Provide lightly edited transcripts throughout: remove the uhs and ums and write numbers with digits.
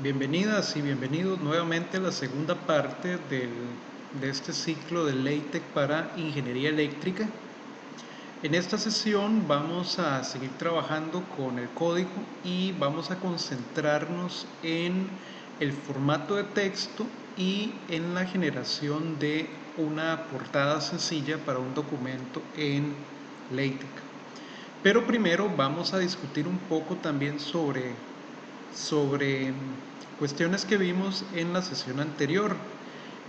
Bienvenidas y bienvenidos nuevamente a la segunda parte de este ciclo de LaTeX para Ingeniería Eléctrica. En esta sesión vamos a seguir trabajando con el código y vamos a concentrarnos en el formato de texto y en la generación de una portada sencilla para un documento en LaTeX. Pero primero vamos a discutir un poco también sobre cuestiones que vimos en la sesión anterior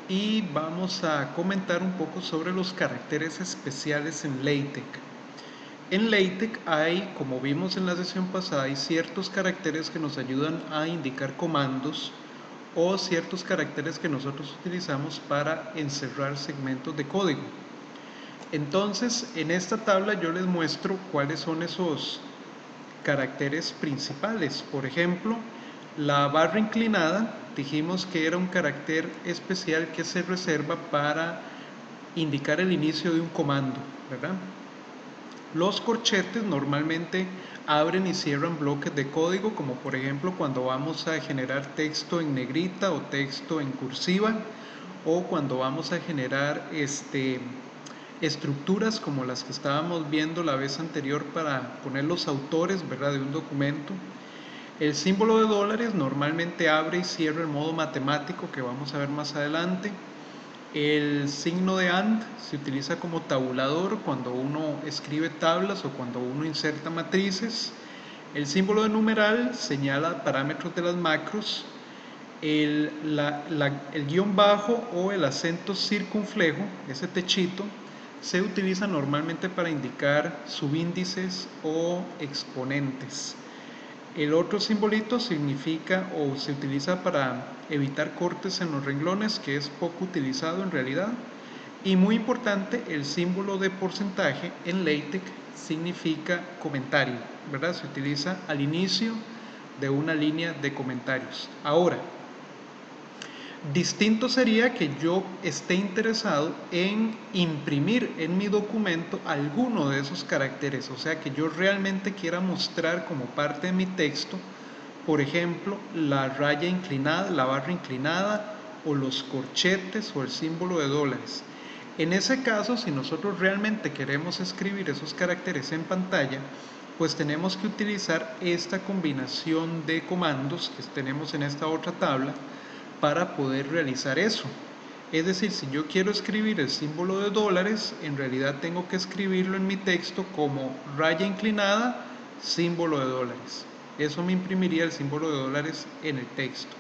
y vamos a comentar un poco sobre los caracteres especiales en LaTeX. En LaTeX hay, como vimos en la sesión pasada, hay ciertos caracteres que nos ayudan a indicar comandos o ciertos caracteres que nosotros utilizamos para encerrar segmentos de código. Entonces, en esta tabla yo les muestro cuáles son esos caracteres principales. Por ejemplo, la barra inclinada, dijimos que era un carácter especial que se reserva para indicar el inicio de un comando, ¿verdad? Los corchetes normalmente abren y cierran bloques de código, como por ejemplo cuando vamos a generar texto en negrita o texto en cursiva, o cuando vamos a generar estructuras como las que estábamos viendo la vez anterior para poner los autores, ¿verdad?, de un documento. El símbolo de dólares normalmente abre y cierra en modo matemático, que vamos a ver más adelante. El signo de AND se utiliza como tabulador cuando uno escribe tablas o cuando uno inserta matrices. El símbolo de numeral señala parámetros de las macros. El guión bajo o el acento circunflejo, ese techito, se utiliza normalmente para indicar subíndices o exponentes. El otro simbolito significa o se utiliza para evitar cortes en los renglones, que es poco utilizado en realidad. Y muy importante, el símbolo de porcentaje en LaTeX significa comentario, ¿verdad? Se utiliza al inicio de una línea de comentarios. Ahora, distinto sería que yo esté interesado en imprimir en mi documento alguno de esos caracteres, o sea que yo realmente quiera mostrar como parte de mi texto, por ejemplo, la raya inclinada, la barra inclinada, o los corchetes o el símbolo de dólares. En ese caso, si nosotros realmente queremos escribir esos caracteres en pantalla, pues tenemos que utilizar esta combinación de comandos que tenemos en esta otra tabla para poder realizar eso. Es decir, si yo quiero escribir el símbolo de dólares, en realidad tengo que escribirlo en mi texto como raya inclinada, símbolo de dólares. Eso me imprimiría el símbolo de dólares en el texto.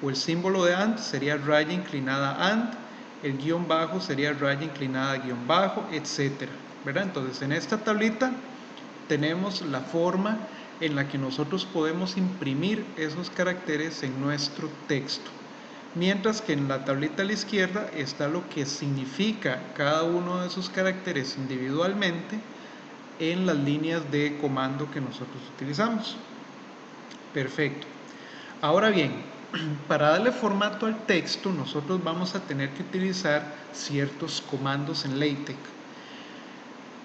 O el símbolo de AND sería raya inclinada AND, el guión bajo sería raya inclinada guión bajo, etc. ¿Verdad? Entonces en esta tablita tenemos la forma en la que nosotros podemos imprimir esos caracteres en nuestro texto. Mientras que en la tablita a la izquierda está lo que significa cada uno de esos caracteres individualmente en las líneas de comando que nosotros utilizamos. Perfecto. Ahora bien, para darle formato al texto nosotros vamos a tener que utilizar ciertos comandos en LaTeX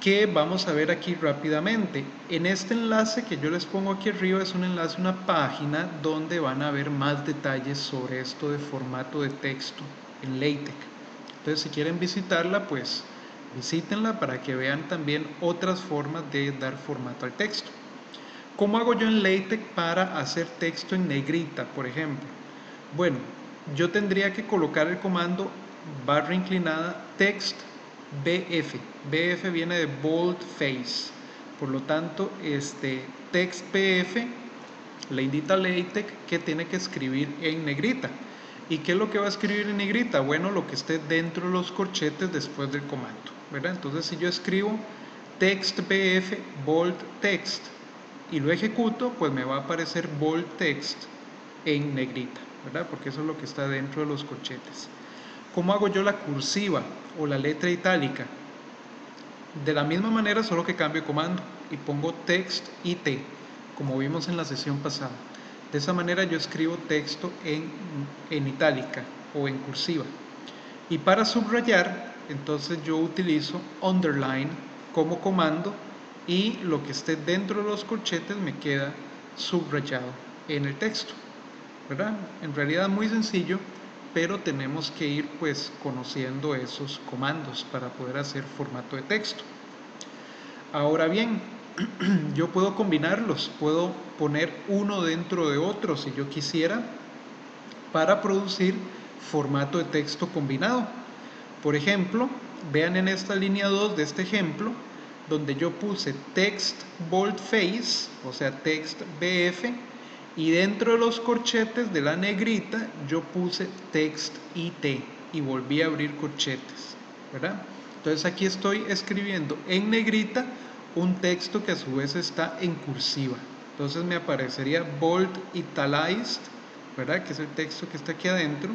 que vamos a ver aquí rápidamente. En este enlace que yo les pongo aquí arriba es un enlace a una página donde van a ver más detalles sobre esto de formato de texto en LaTeX. Entonces si quieren visitarla, pues visítenla para que vean también otras formas de dar formato al texto. ¿Cómo hago yo en LaTeX para hacer texto en negrita, por ejemplo? Bueno, yo tendría que colocar el comando barra inclinada text BF. BF viene de boldface. Por lo tanto, text BF le indica a LaTeX que tiene que escribir en negrita. ¿Y qué es lo que va a escribir en negrita? Bueno, lo que esté dentro de los corchetes después del comando, ¿verdad? Entonces, si yo escribo text BF bold text y lo ejecuto, pues me va a aparecer bold text en negrita, ¿verdad? Porque eso es lo que está dentro de los corchetes. ¿Cómo hago yo la cursiva o la letra itálica? De la misma manera, solo que cambio comando y pongo text IT, como vimos en la sesión pasada. De esa manera yo escribo texto en itálica o en cursiva. Y para subrayar, entonces yo utilizo underline como comando y lo que esté dentro de los corchetes me queda subrayado en el texto. ¿verdad? En realidad muy sencillo, pero tenemos que ir pues conociendo esos comandos para poder hacer formato de texto. Ahora bien, yo puedo combinarlos, puedo poner uno dentro de otro si yo quisiera para producir formato de texto combinado. Por ejemplo, vean en esta línea 2 de este ejemplo, donde yo puse text boldface, o sea, text BF, y dentro de los corchetes de la negrita yo puse text IT y volví a abrir corchetes, ¿verdad? Entonces aquí estoy escribiendo en negrita un texto que a su vez está en cursiva. Entonces me aparecería bold italicized, ¿verdad? Que es el texto que está aquí adentro,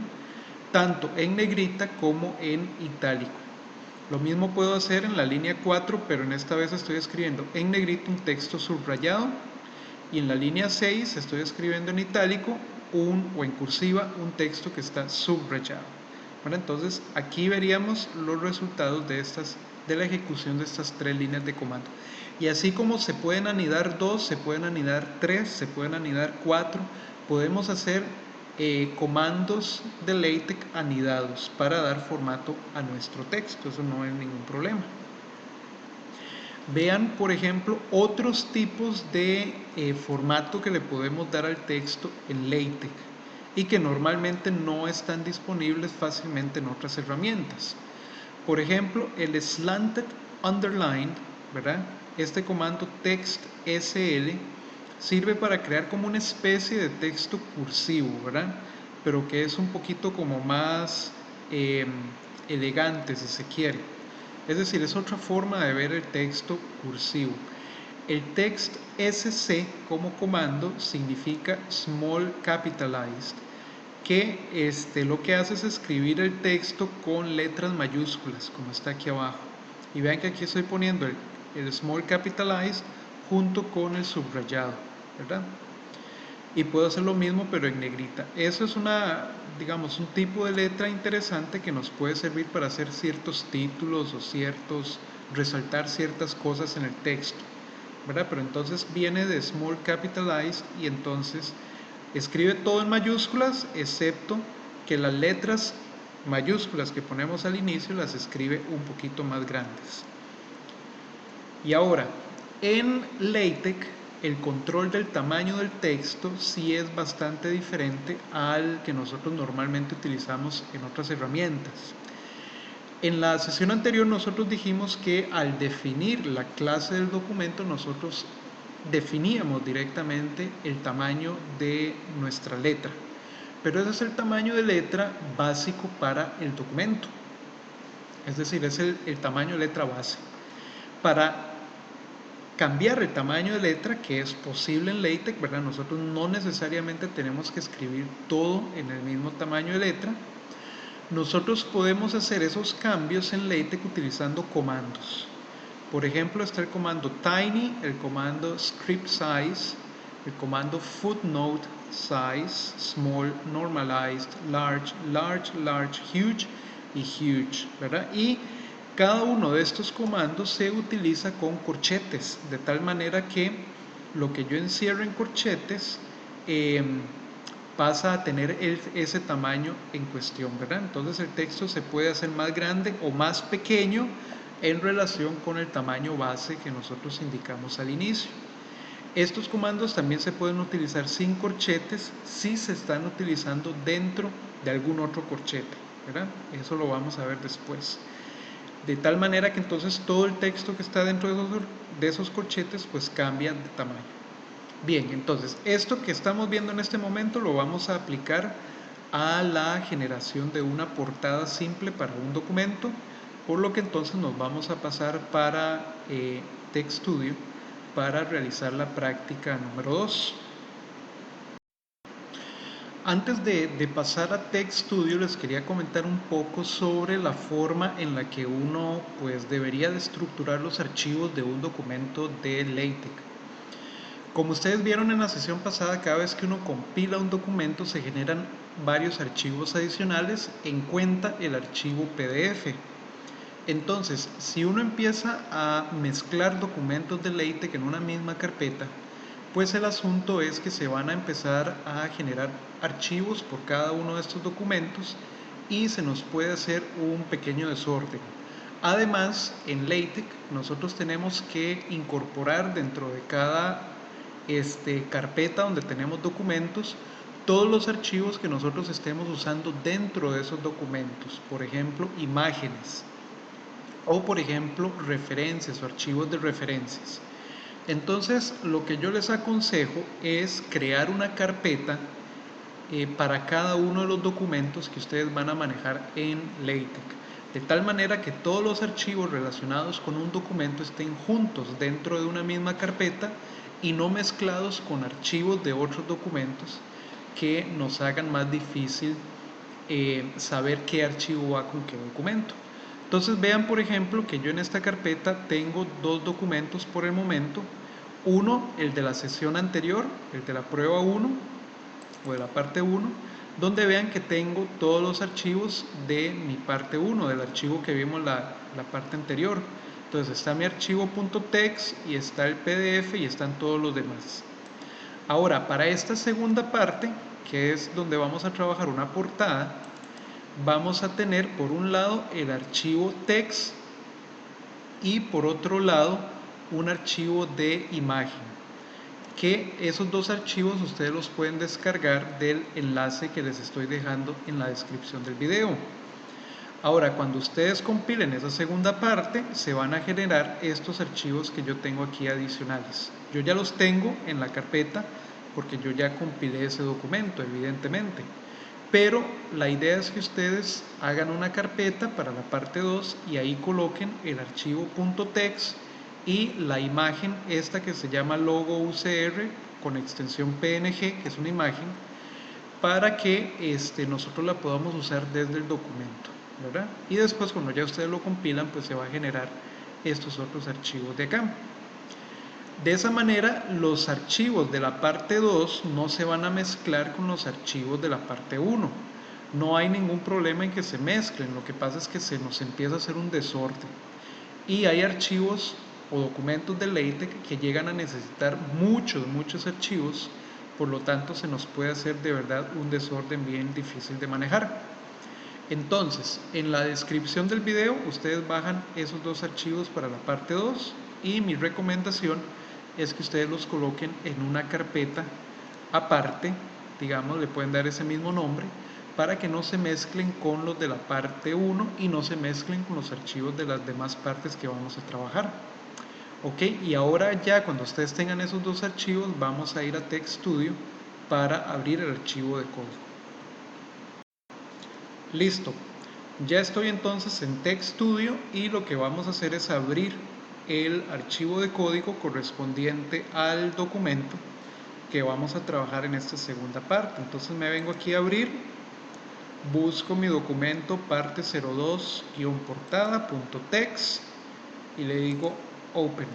tanto en negrita como en itálico. Lo mismo puedo hacer en la línea 4, pero en esta vez estoy escribiendo en negrito un texto subrayado, y en la línea 6 estoy escribiendo en itálico o en cursiva un texto que está subrayado. Bueno, entonces aquí veríamos los resultados de la ejecución de estas tres líneas de comando. Y así como se pueden anidar 2, se pueden anidar 3, se pueden anidar 4, podemos hacer comandos de LaTeX anidados para dar formato a nuestro texto. Eso no es ningún problema. Vean, por ejemplo, otros tipos de formato que le podemos dar al texto en LaTeX y que normalmente no están disponibles fácilmente en otras herramientas. Por ejemplo, el slanted underline, ¿verdad? Este comando text sl sirve para crear como una especie de texto cursivo, ¿verdad? Pero que es un poquito como más elegante, si se quiere. Es decir, es otra forma de ver el texto cursivo. El text sc como comando significa small capitalized, que lo que hace es escribir el texto con letras mayúsculas, como está aquí abajo. Y vean que aquí estoy poniendo el small capitalized junto con el subrayado, ¿verdad? Y puedo hacer lo mismo pero en negrita. Eso es digamos, un tipo de letra interesante que nos puede servir para hacer ciertos títulos o resaltar ciertas cosas en el texto, ¿verdad? Pero entonces viene de small capitalized y entonces escribe todo en mayúsculas, excepto que las letras mayúsculas que ponemos al inicio las escribe un poquito más grandes. Y ahora, en LaTeX, el control del tamaño del texto sí es bastante diferente al que nosotros normalmente utilizamos en otras herramientas. En la sesión anterior nosotros dijimos que al definir la clase del documento nosotros definíamos directamente el tamaño de nuestra letra, pero ese es el tamaño de letra básico para el documento, es decir, es el tamaño de letra base. Para cambiar el tamaño de letra, que es posible en LaTeX, ¿verdad? Nosotros no necesariamente tenemos que escribir todo en el mismo tamaño de letra. Nosotros podemos hacer esos cambios en LaTeX utilizando comandos. Por ejemplo, está el comando tiny, el comando script size, el comando footnote size, small, normalized, large, large, large, huge y huge, ¿verdad? Y cada uno de estos comandos se utiliza con corchetes, de tal manera que lo que yo encierro en corchetes pasa a tener ese tamaño en cuestión, ¿verdad? Entonces el texto se puede hacer más grande o más pequeño en relación con el tamaño base que nosotros indicamos al inicio. Estos comandos también se pueden utilizar sin corchetes si se están utilizando dentro de algún otro corchete, ¿verdad? Eso lo vamos a ver después. De tal manera que entonces todo el texto que está dentro de esos corchetes pues cambia de tamaño. Bien, entonces esto que estamos viendo en este momento lo vamos a aplicar a la generación de una portada simple para un documento, por lo que entonces nos vamos a pasar para TeXtStudio para realizar la práctica número 2. Antes de pasar a TeXtStudio les quería comentar un poco sobre la forma en la que uno pues debería de estructurar los archivos de un documento de LaTeX. Como ustedes vieron en la sesión pasada, cada vez que uno compila un documento se generan varios archivos adicionales en cuenta el archivo PDF. Entonces, si uno empieza a mezclar documentos de LaTeX en una misma carpeta, Pues el asunto es que se van a empezar a generar archivos por cada uno de estos documentos y se nos puede hacer un pequeño desorden. Además, en LaTeX nosotros tenemos que incorporar dentro de cada carpeta donde tenemos documentos todos los archivos que nosotros estemos usando dentro de esos documentos. Por ejemplo, imágenes o por ejemplo referencias o archivos de referencias. Entonces, lo que yo les aconsejo es crear una carpeta para cada uno de los documentos que ustedes van a manejar en LaTeX, de tal manera que todos los archivos relacionados con un documento estén juntos dentro de una misma carpeta y no mezclados con archivos de otros documentos que nos hagan más difícil saber qué archivo va con qué documento. Entonces vean, por ejemplo, que yo en esta carpeta tengo dos documentos por el momento. Uno, el de la sesión anterior, el de la prueba 1 o de la parte 1, donde vean que tengo todos los archivos de mi parte 1, del archivo que vimos la parte anterior. Entonces está mi archivo .text y está el PDF y están todos los demás. Ahora, para esta segunda parte, que es donde vamos a trabajar una portada, vamos a tener por un lado el archivo text y por otro lado un archivo de imagen, que esos dos archivos ustedes los pueden descargar del enlace que les estoy dejando en la descripción del video. Ahora, cuando ustedes compilen esa segunda parte, se van a generar estos archivos que yo tengo aquí adicionales. Yo ya los tengo en la carpeta porque yo ya compilé ese documento, evidentemente. Pero la idea es que ustedes hagan una carpeta para la parte 2 y ahí coloquen el archivo .text y la imagen esta que se llama logo UCR con extensión PNG, que es una imagen, para que nosotros la podamos usar desde el documento, ¿verdad? Y después cuando ya ustedes lo compilan, pues se va a generar estos otros archivos de acá. De esa manera, los archivos de la parte 2 no se van a mezclar con los archivos de la parte 1. No hay ningún problema en que se mezclen, lo que pasa es que se nos empieza a hacer un desorden. Y hay archivos o documentos de LaTeX que llegan a necesitar muchos archivos, por lo tanto se nos puede hacer de verdad un desorden bien difícil de manejar. Entonces, en la descripción del video ustedes bajan esos dos archivos para la parte 2 y mi recomendación es que ustedes los coloquen en una carpeta aparte, digamos, le pueden dar ese mismo nombre, para que no se mezclen con los de la parte 1 y no se mezclen con los archivos de las demás partes que vamos a trabajar. Ok, y ahora ya cuando ustedes tengan esos dos archivos, vamos a ir a TextStudio para abrir el archivo de código. Listo, ya estoy entonces en TextStudio y lo que vamos a hacer es abrir el archivo de código correspondiente al documento que vamos a trabajar en esta segunda parte. Entonces me vengo aquí a abrir, busco mi documento parte 02-portada.text y le digo open.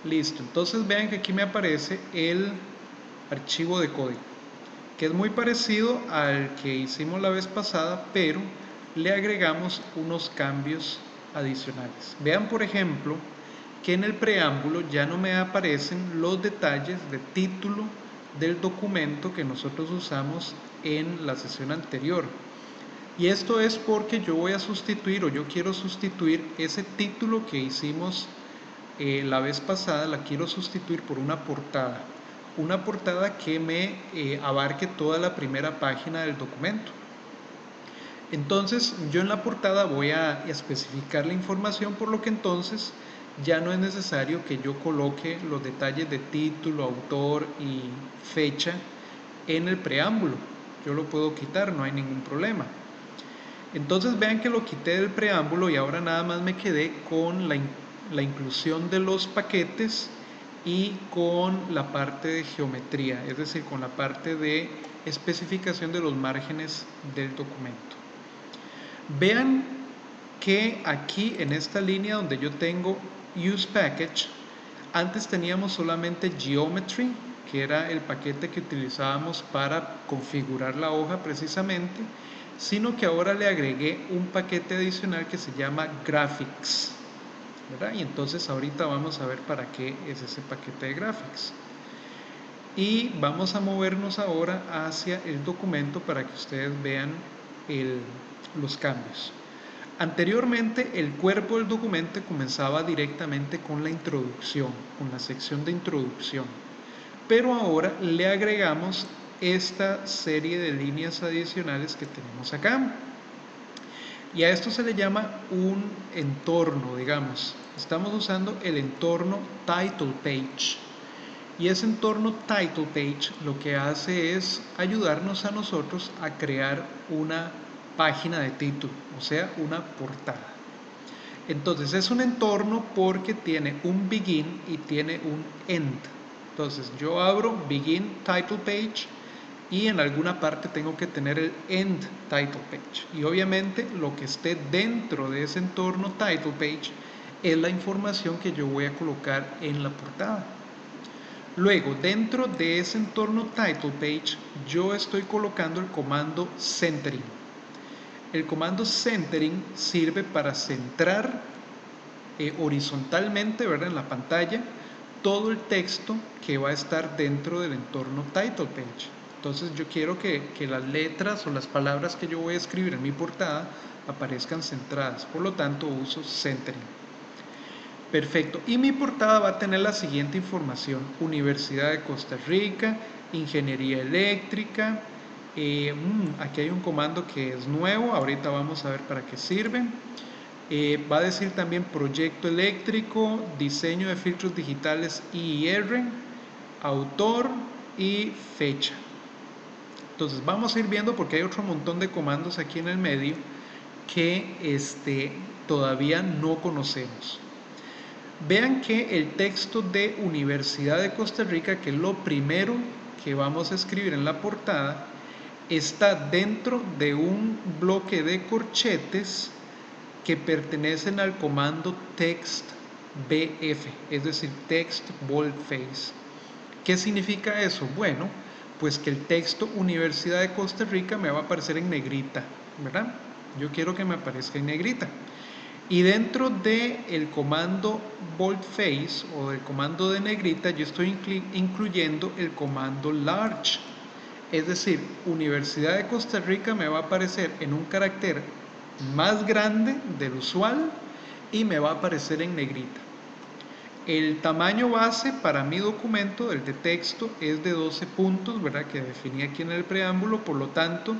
Listo, entonces vean que aquí me aparece el archivo de código, que es muy parecido al que hicimos la vez pasada, pero le agregamos unos cambios adicionales. Vean, por ejemplo, que en el preámbulo ya no me aparecen los detalles de título del documento que nosotros usamos en la sesión anterior. Y esto es porque yo voy a sustituir, o yo quiero sustituir ese título que hicimos la vez pasada, la quiero sustituir por una portada. Una portada que me abarque toda la primera página del documento. Entonces yo en la portada voy a especificar la información, por lo que entonces ya no es necesario que yo coloque los detalles de título, autor y fecha en el preámbulo. Yo lo puedo quitar, no hay ningún problema. Entonces vean que lo quité del preámbulo y ahora nada más me quedé con la inclusión de los paquetes y con la parte de geometría, es decir, con la parte de especificación de los márgenes del documento. Vean que aquí en esta línea donde yo tengo Use Package, antes teníamos solamente Geometry, que era el paquete que utilizábamos para configurar la hoja precisamente, sino que ahora le agregué un paquete adicional que se llama Graphics, ¿verdad? Y entonces ahorita vamos a ver para qué es ese paquete de Graphics. y vamos a movernos ahora hacia el documento para que ustedes vean los cambios. Anteriormente el cuerpo del documento comenzaba directamente con la introducción, con la sección de introducción, pero ahora le agregamos esta serie de líneas adicionales que tenemos acá. Y a esto se le llama un entorno, digamos. Estamos usando el entorno Title Page. Y ese entorno Title Page lo que hace es ayudarnos a nosotros a crear una página de título, o sea, una portada. Entonces es un entorno porque tiene un begin y tiene un end. Entonces yo abro begin title page y en alguna parte tengo que tener el end title page. Y obviamente lo que esté dentro de ese entorno title page es la información que yo voy a colocar en la portada. Luego, dentro de ese entorno title page, yo estoy colocando el comando centering. El comando centering sirve para centrar horizontalmente, ¿verdad?, en la pantalla todo el texto que va a estar dentro del entorno title page. Entonces yo quiero que las letras o las palabras que yo voy a escribir en mi portada aparezcan centradas, por lo tanto uso centering. Perfecto, y mi portada va a tener la siguiente información: Universidad de Costa Rica, Ingeniería Eléctrica, aquí hay un comando que es nuevo, ahorita vamos a ver para qué sirve. Va a decir también proyecto eléctrico, diseño de filtros digitales IIR, autor y fecha. Entonces vamos a ir viendo porque hay otro montón de comandos aquí en el medio que todavía no conocemos. Vean que el texto de Universidad de Costa Rica, que es lo primero que vamos a escribir en la portada, está dentro de un bloque de corchetes que pertenecen al comando text BF, es decir, text boldface. ¿Qué significa eso? Bueno, pues que el texto Universidad de Costa Rica me va a aparecer en negrita, ¿verdad? Yo quiero que me aparezca en negrita. Y dentro del comando boldface o del comando de negrita, yo estoy incluyendo el comando large. Es decir, Universidad de Costa Rica me va a aparecer en un carácter más grande del usual y me va a aparecer en negrita. El tamaño base para mi documento, el de texto, es de 12 puntos, ¿verdad?, que definí aquí en el preámbulo. Por lo tanto,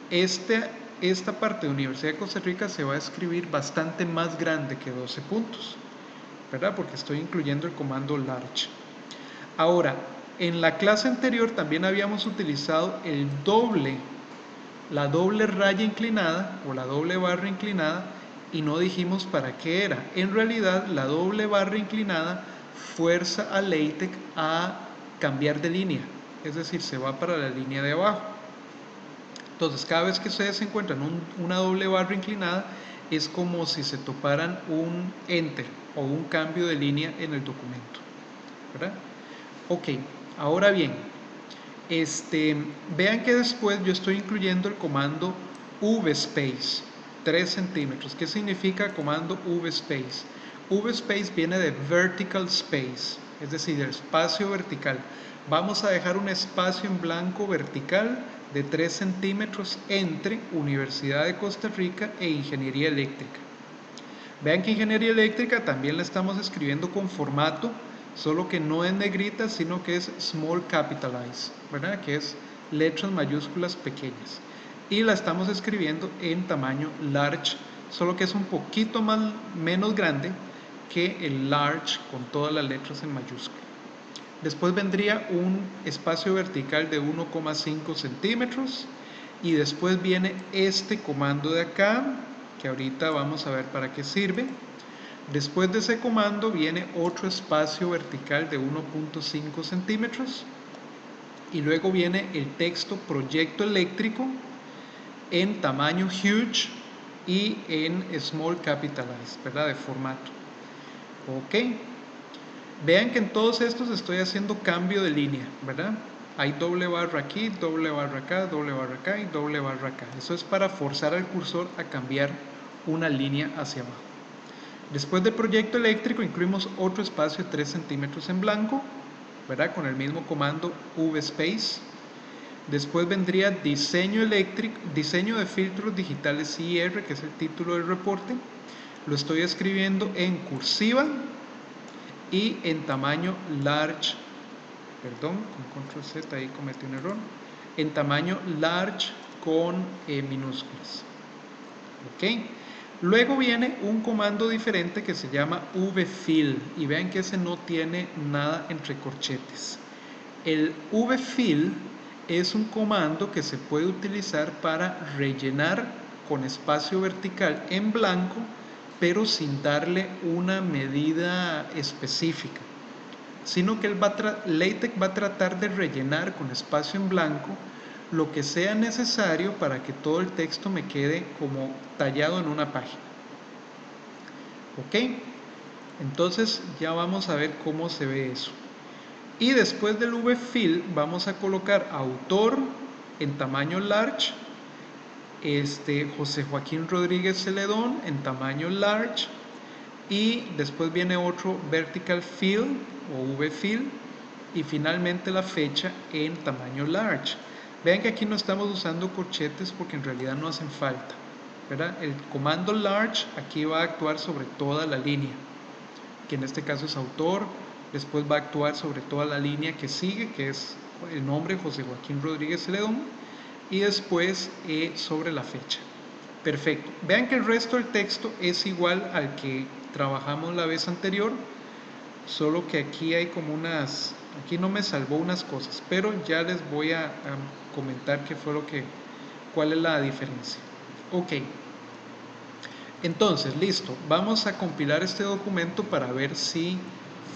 esta parte de Universidad de Costa Rica se va a escribir bastante más grande que 12 puntos, ¿verdad?, porque estoy incluyendo el comando large. Ahora, en la clase anterior también habíamos utilizado la doble raya inclinada o la doble barra inclinada y no dijimos para qué era. En realidad, la doble barra inclinada fuerza a LaTeX a cambiar de línea, es decir, se va para la línea de abajo. Entonces, cada vez que ustedes encuentran una doble barra inclinada, es como si se toparan un enter o un cambio de línea en el documento, ¿verdad? Ok, ahora bien, vean que después yo estoy incluyendo el comando vspace, 3 centímetros. ¿Qué significa comando vspace? Vspace viene de vertical space, es decir, el espacio vertical. Vamos a dejar un espacio en blanco vertical de 3 centímetros entre Universidad de Costa Rica e Ingeniería Eléctrica. Vean que Ingeniería Eléctrica también la estamos escribiendo con formato, solo que no es negrita, sino que es small capitalize, ¿verdad?, que es letras mayúsculas pequeñas. Y la estamos escribiendo en tamaño large, solo que es un poquito menos grande que el large con todas las letras en mayúscula. Después vendría un espacio vertical de 1,5 centímetros y después viene este comando de acá, que ahorita vamos a ver para qué sirve. Después de ese comando viene otro espacio vertical de 1,5 centímetros y luego viene el texto proyecto eléctrico en tamaño huge y en small capitalize, ¿verdad?, de formato. Ok, vean que en todos estos estoy haciendo cambio de línea, ¿verdad? Hay doble barra aquí, doble barra acá, doble barra acá y doble barra acá. Eso es para forzar al cursor a cambiar una línea hacia abajo. Después del proyecto eléctrico incluimos otro espacio de 3 centímetros en blanco ¿verdad? Con el mismo comando vspace. Después vendría diseño de filtros digitales IR, que es el título del reporte. Lo estoy escribiendo en cursiva y en tamaño large, perdón, con control Z ahí cometí un error, en tamaño large con minúsculas. Ok. Luego viene un comando diferente que se llama vfill y vean que ese no tiene nada entre corchetes. El vfill es un comando que se puede utilizar para rellenar con espacio vertical en blanco, pero sin darle una medida específica, sino que LaTeX va a tratar de rellenar con espacio en blanco lo que sea necesario para que todo el texto me quede como tallado en una página. Ok, entonces ya vamos a ver cómo se ve eso. Y después del vfill vamos a colocar autor en tamaño large, José Joaquín Rodríguez Celedón en tamaño large, y después viene otro vertical fill o vfill, y finalmente la fecha en tamaño large. Vean que aquí no estamos usando corchetes porque en realidad no hacen falta, ¿verdad? El comando large aquí va a actuar sobre toda la línea, que en este caso es autor. Después va a actuar sobre toda la línea que sigue, que es el nombre José Joaquín Rodríguez Celedón, y después sobre la fecha. Perfecto. Vean que el resto del texto es igual al que trabajamos la vez anterior, solo que aquí hay como aquí no me salvó unas cosas, pero ya les voy a comentar cuál es la diferencia. Ok. Entonces, listo, vamos a compilar este documento para ver si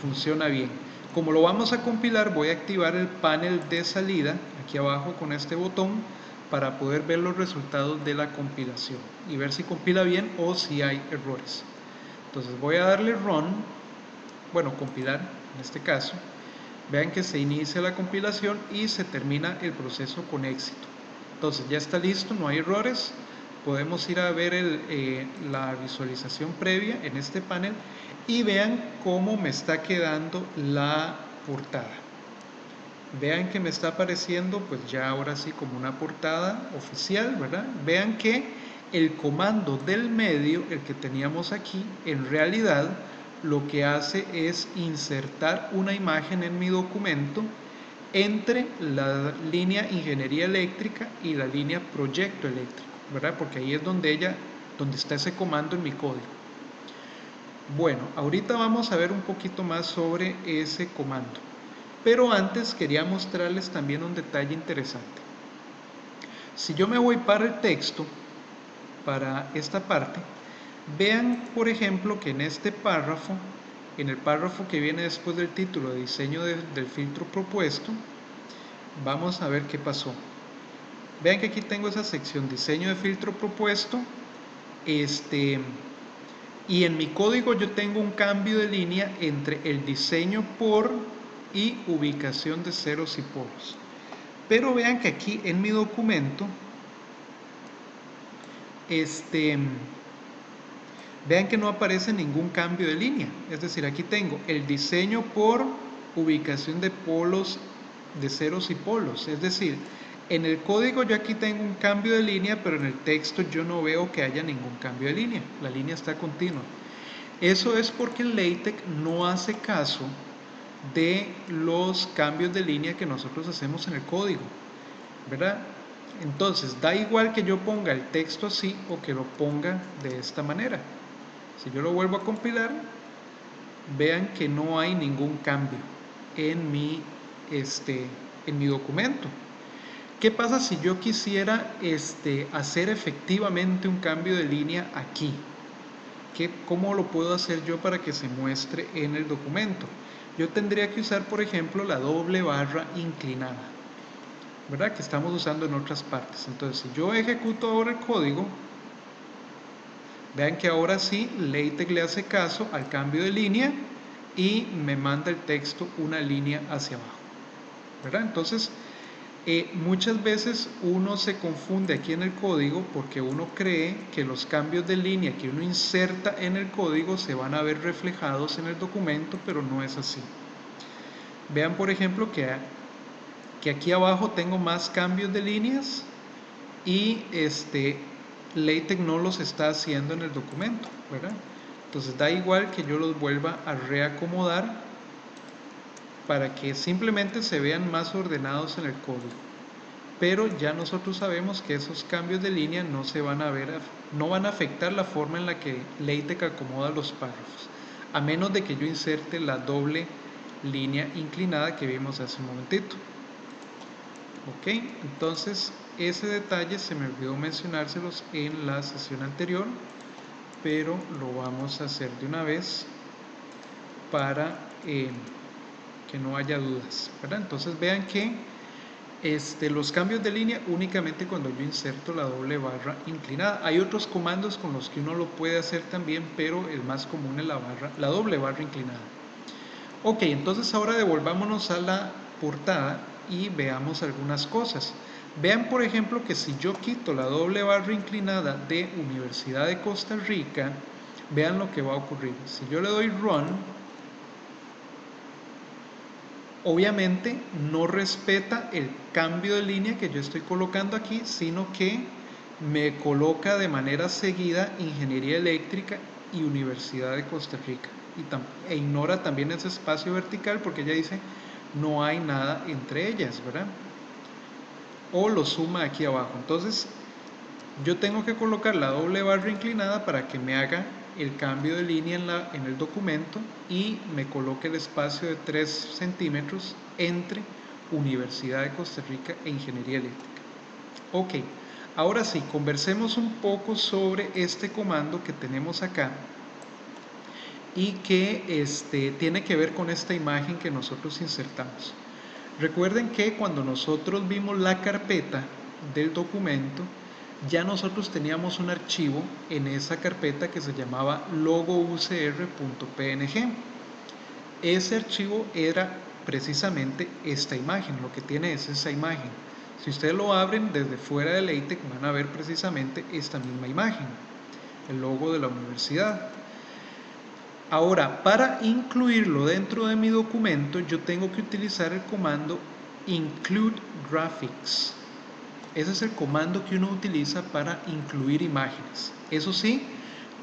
funciona bien. Como lo vamos a compilar, voy a activar el panel de salida aquí abajo con este botón para poder ver los resultados de la compilación y ver si compila bien o si hay errores. Entonces voy a darle run, bueno, compilar en este caso. Vean que se inicia la compilación y se termina el proceso con éxito. Entonces ya está listo, no hay errores. Podemos ir a ver la visualización previa en este panel y vean cómo me está quedando la portada. Vean que me está apareciendo pues ya ahora sí como una portada oficial, ¿verdad? Vean que el comando del medio, el que teníamos aquí, en realidad lo que hace es insertar una imagen en mi documento entre la línea ingeniería eléctrica y la línea proyecto eléctrico, ¿verdad? Porque ahí es donde está ese comando en mi código. Bueno, ahorita vamos a ver un poquito más sobre ese comando, pero antes quería mostrarles también un detalle interesante. Si yo me voy para el texto, para esta parte, vean por ejemplo que en este párrafo, en el párrafo que viene después del título de diseño del filtro propuesto, vamos a ver qué pasó. Vean que aquí tengo esa sección diseño de filtro propuesto, y en mi código yo tengo un cambio de línea entre el diseño por y ubicación de ceros y polos. Pero vean que aquí en mi documento, vean que no aparece ningún cambio de línea. Es decir, aquí tengo el diseño por ubicación de polos, de ceros y polos. Es decir, en el código yo aquí tengo un cambio de línea, pero en el texto yo no veo que haya ningún cambio de línea. La línea está continua. Eso es porque el LaTeX no hace caso de los cambios de línea que nosotros hacemos en el código, ¿verdad? Entonces, da igual que yo ponga el texto así o que lo ponga de esta manera. Si yo lo vuelvo a compilar, vean que no hay ningún cambio en mi documento. ¿Qué pasa si yo quisiera hacer efectivamente un cambio de línea aquí? ¿Cómo lo puedo hacer yo para que se muestre en el documento? Yo tendría que usar, por ejemplo, la doble barra inclinada, ¿verdad? Que estamos usando en otras partes. Entonces, si yo ejecuto ahora el código, vean que ahora sí, LaTeX le hace caso al cambio de línea y me manda el texto una línea hacia abajo, ¿verdad? Entonces, muchas veces uno se confunde aquí en el código porque uno cree que los cambios de línea que uno inserta en el código se van a ver reflejados en el documento, pero no es así. Vean por ejemplo que aquí abajo tengo más cambios de líneas y LaTeX no los está haciendo en el documento, ¿verdad? Entonces da igual que yo los vuelva a reacomodar para que simplemente se vean más ordenados en el código. Pero ya nosotros sabemos que esos cambios de línea no se van a ver, no van a afectar la forma en la que LaTeX acomoda los párrafos, a menos de que yo inserte la doble línea inclinada que vimos hace un momentito. Ok, entonces ese detalle se me olvidó mencionárselos en la sesión anterior, pero lo vamos a hacer de una vez para que no haya dudas, ¿verdad? Entonces vean que los cambios de línea únicamente cuando yo inserto la doble barra inclinada. Hay otros comandos con los que uno lo puede hacer también, pero el más común es la doble barra inclinada. Ok, entonces ahora devolvámonos a la portada y veamos algunas cosas. Vean por ejemplo que si yo quito la doble barra inclinada de Universidad de Costa Rica, vean lo que va a ocurrir. Si yo le doy Run, obviamente no respeta el cambio de línea que yo estoy colocando aquí, sino que me coloca de manera seguida Ingeniería Eléctrica y Universidad de Costa Rica. E ignora también ese espacio vertical porque ella dice no hay nada entre ellas, ¿verdad? O lo suma aquí abajo. Entonces yo tengo que colocar la doble barra inclinada para que me haga el cambio de línea en el documento y me coloque el espacio de 3 centímetros entre Universidad de Costa Rica e Ingeniería Eléctrica. Ok, ahora sí, conversemos un poco sobre este comando que tenemos acá y que tiene que ver con esta imagen que nosotros insertamos. Recuerden que cuando nosotros vimos la carpeta del documento, ya nosotros teníamos un archivo en esa carpeta que se llamaba logoucr.png. Ese archivo era precisamente esta imagen, lo que tiene es esa imagen. Si ustedes lo abren desde fuera de LaTeX van a ver precisamente esta misma imagen, el logo de la universidad. Ahora, para incluirlo dentro de mi documento, yo tengo que utilizar el comando include graphics. Ese es el comando que uno utiliza para incluir imágenes. Eso sí,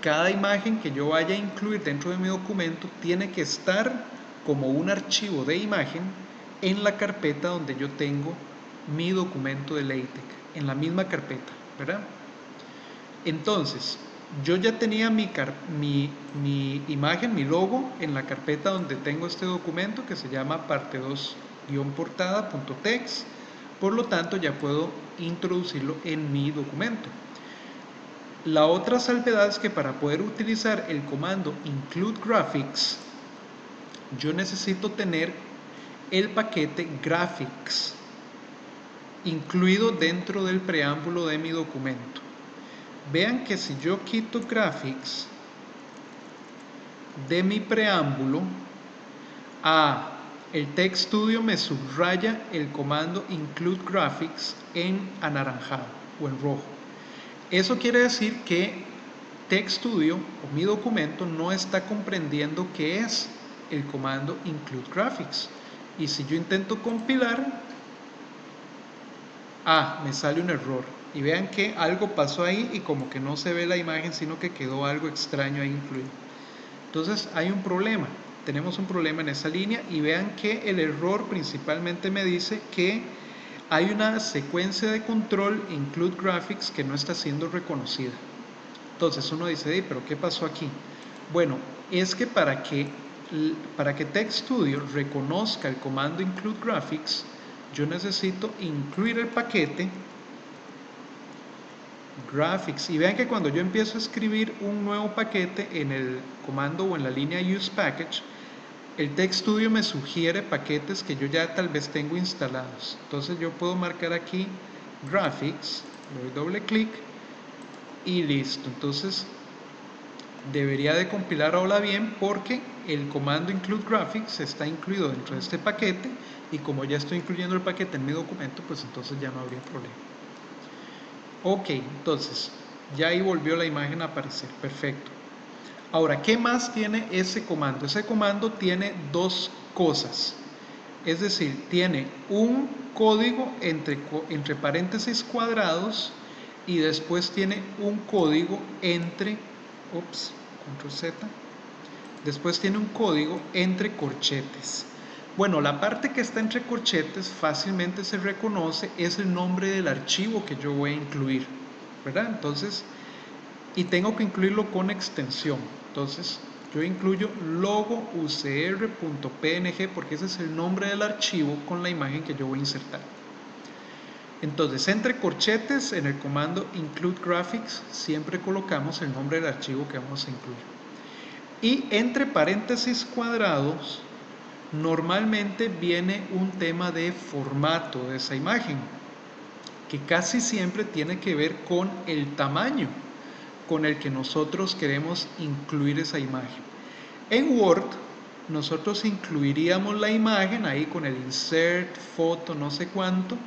cada imagen que yo vaya a incluir dentro de mi documento tiene que estar como un archivo de imagen en la carpeta donde yo tengo mi documento de LaTeX, en la misma carpeta, ¿verdad? Entonces, yo ya tenía mi imagen, mi logo en la carpeta donde tengo este documento que se llama parte 2-portada.txt. Por lo tanto, ya puedo introducirlo en mi documento. La otra salvedad es que para poder utilizar el comando include graphics, yo necesito tener el paquete graphics incluido dentro del preámbulo de mi documento. Vean que si yo quito graphics de mi preámbulo, el TextStudio me subraya el comando include graphics en anaranjado o en rojo. Eso quiere decir que TextStudio o mi documento no está comprendiendo qué es el comando include graphics. Y si yo intento compilar, me sale un error. Y vean que algo pasó ahí y como que no se ve la imagen, sino que quedó algo extraño ahí incluido. Entonces hay un problema, tenemos un problema en esa línea y vean que el error principalmente me dice que hay una secuencia de control include graphics que no está siendo reconocida. Entonces uno dice, pero ¿qué pasó aquí? Bueno, es que para que TextStudio reconozca el comando include graphics, yo necesito incluir el paquete graphics y vean que cuando yo empiezo a escribir un nuevo paquete en el comando o en la línea use package, el TextStudio me sugiere paquetes que yo ya tal vez tengo instalados. Entonces yo puedo marcar aquí graphics, le doy doble clic y listo. Entonces debería de compilar ahora bien porque el comando include graphics está incluido dentro de este paquete y como ya estoy incluyendo el paquete en mi documento, pues entonces ya no habría problema. Ok, entonces ya ahí volvió la imagen a aparecer, perfecto. Ahora, ¿qué más tiene ese comando? Ese comando tiene dos cosas. Es decir, tiene un código entre paréntesis cuadrados y después tiene un código entre, control Z, después tiene un código entre corchetes. Bueno, la parte que está entre corchetes fácilmente se reconoce, es el nombre del archivo que yo voy a incluir, ¿verdad? Entonces, y tengo que incluirlo con extensión. Entonces, yo incluyo logo ucr.png porque ese es el nombre del archivo con la imagen que yo voy a insertar. Entonces, entre corchetes, en el comando include graphics, siempre colocamos el nombre del archivo que vamos a incluir. Y entre paréntesis cuadrados, normalmente viene un tema de formato de esa imagen, que casi siempre tiene que ver con el tamaño con el que nosotros queremos incluir esa imagen. En Word, nosotros incluiríamos la imagen ahí con el insert, foto, no sé cuánto,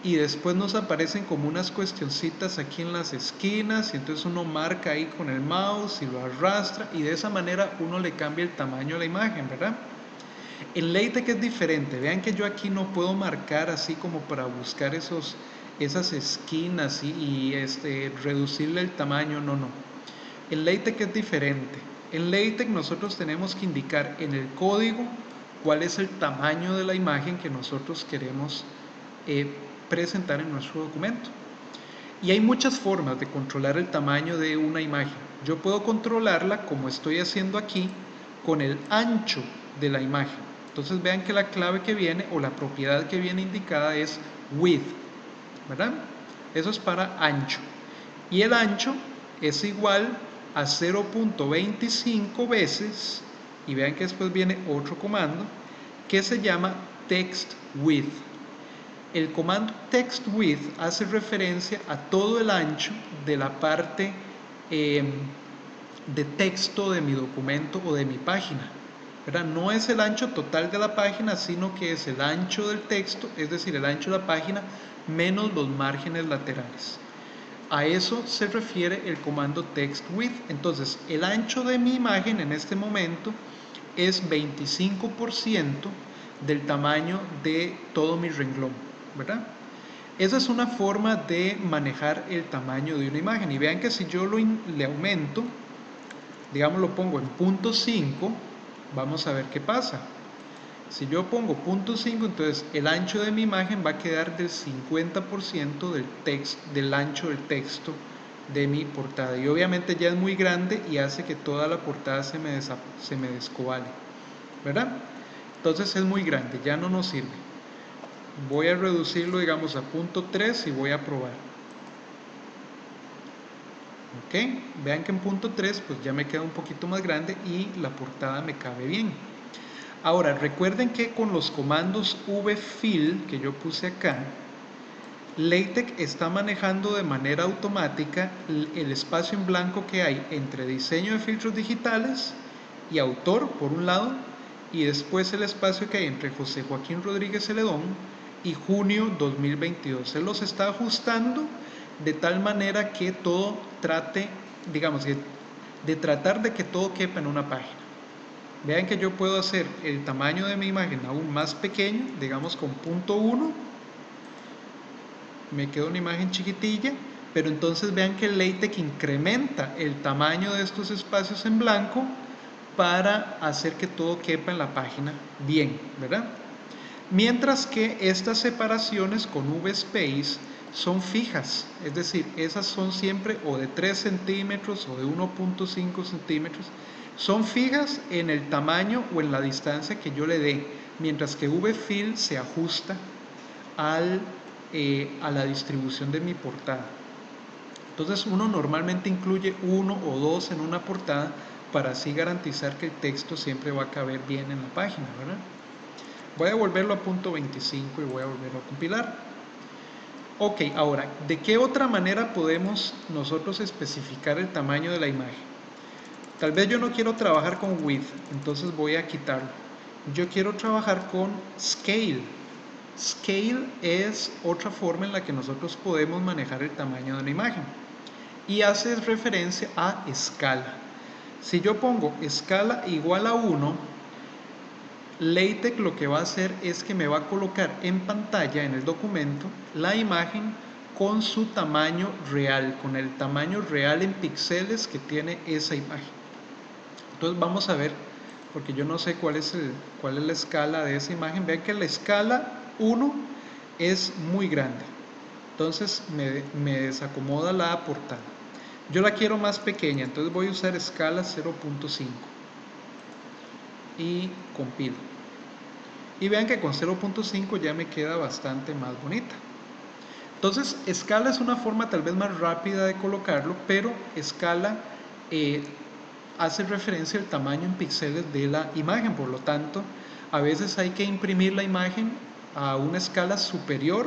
y después nos aparecen como unas cuestioncitas aquí en las esquinas, y entonces uno marca ahí con el mouse y lo arrastra, y de esa manera uno le cambia el tamaño a la imagen, ¿verdad? En LaTeX es diferente. Vean que yo aquí no puedo marcar así como para buscar esas esquinas y reducirle el tamaño, no. En LaTeX es diferente. En LaTeX nosotros tenemos que indicar en el código cuál es el tamaño de la imagen que nosotros queremos presentar en nuestro documento. Y hay muchas formas de controlar el tamaño de una imagen. Yo puedo controlarla, como estoy haciendo aquí, con el ancho de la imagen. Entonces vean que la clave que viene o la propiedad que viene indicada es width, ¿verdad? Eso es para ancho. Y el ancho es igual a 0.25 veces, y vean que después viene otro comando que se llama text width. El comando text width hace referencia a todo el ancho de la parte de texto de mi documento o de mi página, ¿verdad? No es el ancho total de la página, sino que es el ancho del texto, es decir, el ancho de la página menos los márgenes laterales. A eso se refiere el comando text width. Entonces, el ancho de mi imagen en este momento es 25% del tamaño de todo mi renglón, ¿verdad? Esa es una forma de manejar el tamaño de una imagen. Y vean que si yo le aumento, digamos lo pongo en 0.5, vamos a ver qué pasa. Si yo pongo 0.5, entonces el ancho de mi imagen va a quedar del 50% del ancho del texto de mi portada. Y obviamente ya es muy grande y hace que toda la portada se me descobale, ¿verdad? Entonces es muy grande, ya no nos sirve. Voy a reducirlo, digamos, a 0.3 y voy a probar. Ok, vean que en 0.3 pues ya me queda un poquito más grande y la portada me cabe bien. Ahora, recuerden que con los comandos vfill que yo puse acá, LaTeX está manejando de manera automática el espacio en blanco que hay entre diseño de filtros digitales y autor, por un lado, y después el espacio que hay entre José Joaquín Rodríguez Celedón y junio 2022. Él los está ajustando de tal manera que todo trate, digamos, de tratar de que todo quepa en una página. Vean que yo puedo hacer el tamaño de mi imagen aún más pequeño, digamos con 0.1, me queda una imagen chiquitilla, pero entonces vean que el LaTeX incrementa el tamaño de estos espacios en blanco para hacer que todo quepa en la página bien, ¿verdad? Mientras que estas separaciones con VSpace son fijas, es decir, esas son siempre o de 3 centímetros o de 1.5 centímetros, son fijas en el tamaño o en la distancia que yo le dé, mientras que vfill se ajusta a la distribución de mi portada. Entonces uno normalmente incluye uno o dos en una portada para así garantizar que el texto siempre va a caber bien en la página, ¿verdad? Voy a volverlo a 0.25 y voy a volverlo a compilar. Ok, ahora, ¿de qué otra manera podemos nosotros especificar el tamaño de la imagen? Tal vez yo no quiero trabajar con width, entonces voy a quitarlo. Yo quiero trabajar con scale. Scale es otra forma en la que nosotros podemos manejar el tamaño de una imagen y hace referencia a escala. Si yo pongo escala igual a 1, LaTeX lo que va a hacer es que me va a colocar en pantalla, en el documento, la imagen con su tamaño real, con el tamaño real en píxeles que tiene esa imagen. Entonces vamos a ver, porque yo no sé cuál es la escala de esa imagen. Vean que la escala 1 es muy grande, entonces me desacomoda la portada. Yo la quiero más pequeña, entonces voy a usar escala 0.5 y compilo. Y vean que con 0.5 ya me queda bastante más bonita. Entonces, escala es una forma tal vez más rápida de colocarlo, pero escala hace referencia al tamaño en píxeles de la imagen. Por lo tanto, a veces hay que imprimir la imagen a una escala superior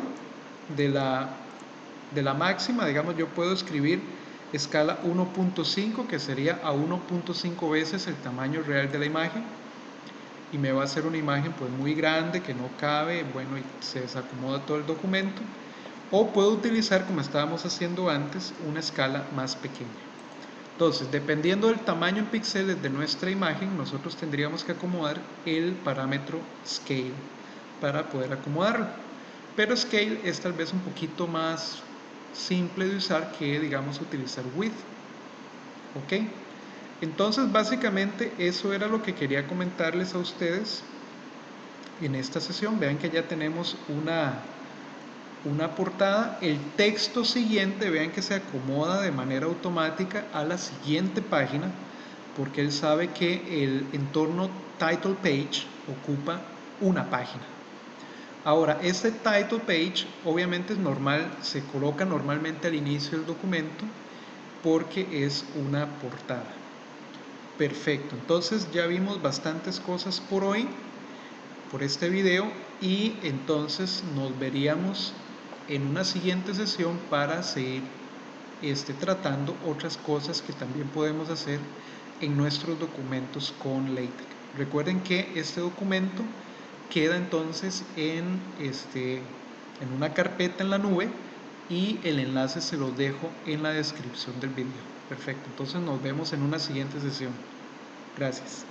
de la máxima. Digamos, yo puedo escribir escala 1.5, que sería a 1.5 veces el tamaño real de la imagen, y me va a hacer una imagen pues muy grande que no cabe, bueno, y se desacomoda todo el documento. O puedo utilizar, como estábamos haciendo antes, una escala más pequeña. Entonces, dependiendo del tamaño en píxeles de nuestra imagen, nosotros tendríamos que acomodar el parámetro Scale para poder acomodarlo. Pero Scale es tal vez un poquito más simple de usar que, digamos, utilizar Width. ¿Ok? Entonces, básicamente eso era lo que quería comentarles a ustedes en esta sesión. Vean que ya tenemos una portada. El texto siguiente, vean que se acomoda de manera automática a la siguiente página, porque él sabe que el entorno title page ocupa una página. Ahora, este title page obviamente es normal, se coloca normalmente al inicio del documento porque es una portada. Perfecto, entonces ya vimos bastantes cosas por hoy, por este video, y entonces nos veríamos en una siguiente sesión para seguir tratando otras cosas que también podemos hacer en nuestros documentos con LaTeX. Recuerden que este documento queda entonces en una carpeta en la nube, y el enlace se los dejo en la descripción del video. Perfecto, entonces nos vemos en una siguiente sesión. Gracias.